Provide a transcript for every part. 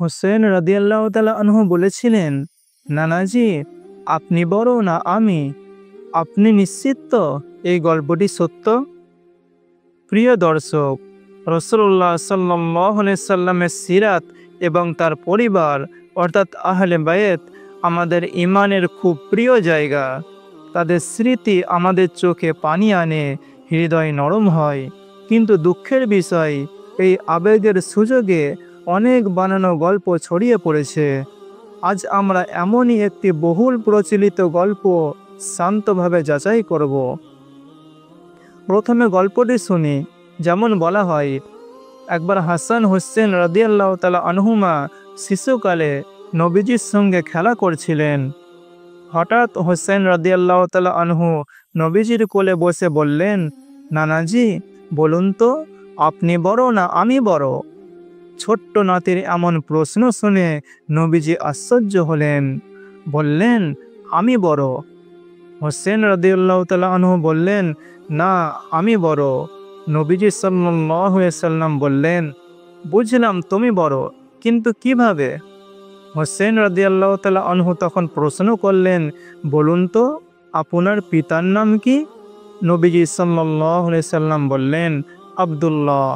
হোসেন রাদিয়াল্লাহু তাআলা আনহু বলেছিলেন, নানাজি, আপনি বড় না আমি? আপনি নিশ্চিত তো এই গল্পটি সত্য? প্রিয় দর্শক, রাসূলুল্লাহ সাল্লাল্লাহু আলাইহি সাল্লামের সিরাত এবং তার পরিবার অর্থাৎ আহলে বায়েত আমাদের ঈমানের খুব প্রিয় জায়গা। তাদের স্মৃতি আমাদের চোখে পানি আনে, হৃদয় নরম হয়। কিন্তু দুঃখের বিষয়, এই আবেগের সুযোগে অনেক বানানো গল্প ছড়িয়ে পড়েছে। আজ আমরা এমনই একটি বহুল প্রচলিত গল্প শান্তভাবে যাচাই করব। প্রথমে গল্পটি শুনি। যেমন বলা হয়, একবার হাসান হোসেন রাদিয়াল্লাহু তাআলা আনহুমা শিশুকালে নবীজির সঙ্গে খেলা করছিলেন। হঠাৎ হোসেন রাদিয়াল্লাহু তাআলা আনহু নবীজির কোলে বসে বললেন, নানাজি, বলুন তো আপনি বড় না আমি বড়? ছোট্ট নাতির এমন প্রশ্ন শুনে নবীজি আশ্চর্য হলেন। বললেন, আমি বড়। হোসেন রাদিয়াল্লাহু তাআলা আনহু বললেন, না, আমি বড়। নবীজি সাল্লাল্লাহু আলাইহি সাল্লাম বললেন, বুঝলাম তুমি বড়, কিন্তু কিভাবে? হোসেন রাদিয়াল্লাহু তাআলা আনহু তখন প্রশ্ন করলেন, বলুন তো আপনার পিতার নাম কি? নবীজি সাল্লাল্লাহু আলাইহি সাল্লাম বললেন, আব্দুল্লাহ।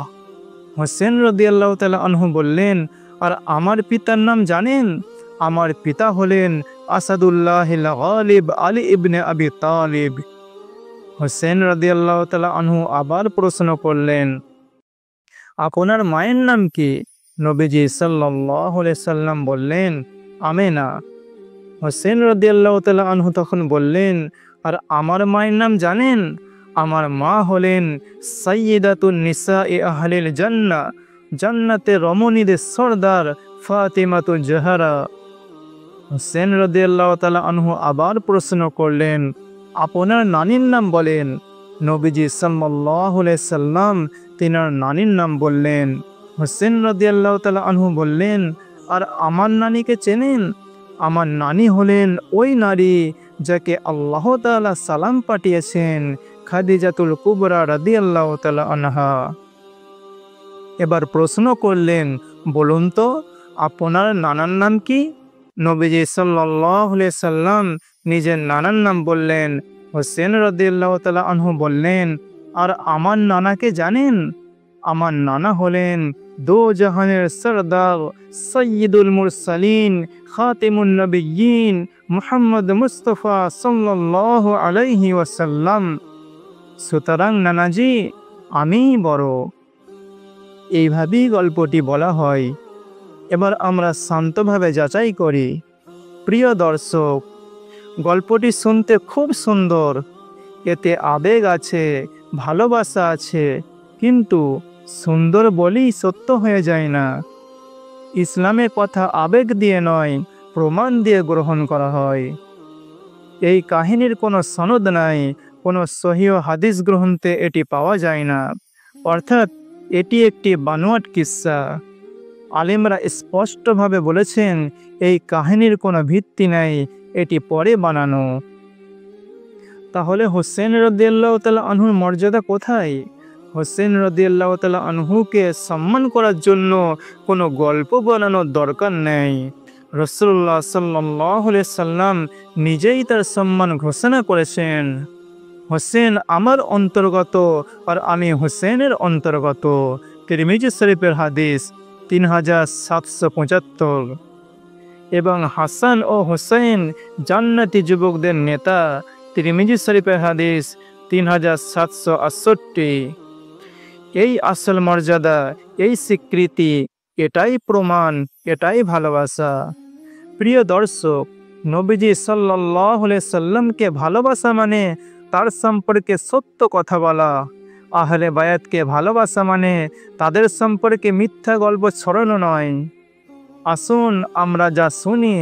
হোসেন রাদিয়াল্লাহু তাআলা আনহু বললেন, আর আমার পিতার নাম জানেন? আমার পিতা হলেন আসাদুল্লাহিল গালিব আলী ইবনে আবি তালিব। হোসেন রাদিয়াল্লাহু তাআলা আনহু আবার প্রশ্ন করলেন, আপনার মায়ের নাম কি? নবীজি সাল্লাল্লাহু আলাইহি সাল্লাম বললেন, আমেনা। হোসেন রাদিয়াল্লাহু তাআলা আনহু তখন বললেন, আর আমার মায়ের নাম জানেন? আমার মা হলেন সাইয়্যিদাতুন নিসাই আহলিল জান্নাহ, জান্নাতের রমণীদের সর্দার ফাতিমাতুজ জাহরা। হোসেন রাদিয়াল্লাহু তাআলা আনহু আবার প্রশ্ন করলেন, আপনার নানির নাম বলেন। নবীজি সাল্লাল্লাহু আলাইহি সাল্লাম তিনার নানির নাম বললেন। হোসেন রাদিয়াল্লাহু তাআলা আনহু বললেন, আর আমার নানিকে চেনেন? আমার নানি হলেন ওই নারী যাকে আল্লাহ তাআলা সালাম পাঠিয়েছেন, খাদিজাতুল কুবরা রাদিয়াল্লাহু তাআলা আনহা। এবার প্রশ্ন করলেন, বলুন তো আপনার নানার নাম কি? নবীজি সাল্লাল্লাহু আলাইহি সাল্লাম নিজের নানার নাম বললেন। হোসেন রাদিয়াল্লাহু তাআলা আনহু বললেন, আর আমার নানাকে জানেন? আমার নানা হলেন দো জাহানের সরদার, সাইয়্যিদুল মুরসালিন, খাতিমুন নবিয়্যিন, মুহাম্মদ মুস্তাফা সাল্লাল্লাহু আলাইহি ওয়াসাল্লাম। সুতরাং নানাজি, আমিই বড়। এইভাবেই গল্পটি বলা হয়। এবার আমরা শান্তভাবে যাচাই করি। প্রিয় দর্শক, গল্পটি শুনতে খুব সুন্দর। এতে আবেগ আছে, ভালোবাসা আছে, কিন্তু সুন্দর বলেই সত্য হয়ে যায় না। ইসলামের কথা আবেগ দিয়ে নয়, প্রমাণ দিয়ে গ্রহণ করা হয়। এই কাহিনীর কোনো সনদ নাই, কোনো সহিহ হাদিস গ্রন্থে এটি পাওয়া যায় না। অর্থাৎ এটি একটি বানোয়াট কিস্সা। আলেমরা স্পষ্টভাবে বলেছেন, এই কাহিনীর কোনো ভিত্তি নেই, এটি পরে বানানো। তাহলে হোসেন রাদিয়াল্লাহু তাআলা আনহুর মর্যাদা কোথায়? হোসেন রাদিয়াল্লাহু তাআলা আনহুকে সম্মান করার জন্য কোনো গল্প বানানোর দরকার নেই। রাসূলুল্লাহ সাল্লাল্লাহু আলাইহি সাল্লাম নিজেই তার সম্মান ঘোষণা করেছেন, হোসেন আমার অন্তর্গত আর আমি হোসেনের অন্তর্গত। তিরমিজি শরীফের হাদিস 3775। এবং হাসান ও হোসেন জান্নাতি যুবকদের নেতা। তিরমিজি শরীফের হাদিস 3768। এই আসল মর্যাদা, এই স্বীকৃতি, এটাই প্রমাণ, এটাই ভালোবাসা। প্রিয় দর্শক, নবীজি সাল্লাল্লাহু আলাইহি সাল্লামকে ভালোবাসা মানে তার সম্পর্কে সত্য কথা বলা। আহলে বায়াতকে ভালোবাসা মানে তাদের সম্পর্কে মিথ্যা গল্প ছড়ানো নয়। আসুন আমরা যা শুনি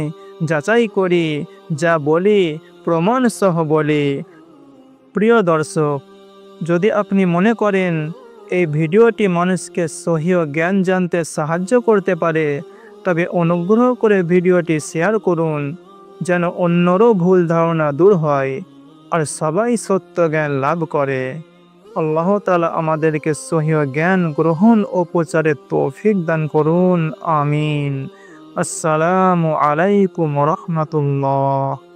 যাচাই করি, যা বলি প্রমাণ সহ বলি। প্রিয় দর্শক, যদি আপনি মনে করেন এই ভিডিওটি মানুষকে সহিহ জ্ঞান জানতে সাহায্য করতে পারে, তবে অনুগ্রহ করে ভিডিওটি শেয়ার করুন, যেন অন্যরও ভুল ধারণা দূর হয় আর সবাই সত্য জ্ঞান লাভ করে। আল্লাহ তাআলা আমাদেরকে সহিহ জ্ঞান গ্রহণ ও প্রচারের তৌফিক দান করুন। আমিন। আসসালামু আলাইকুম রহমতুল্লাহ।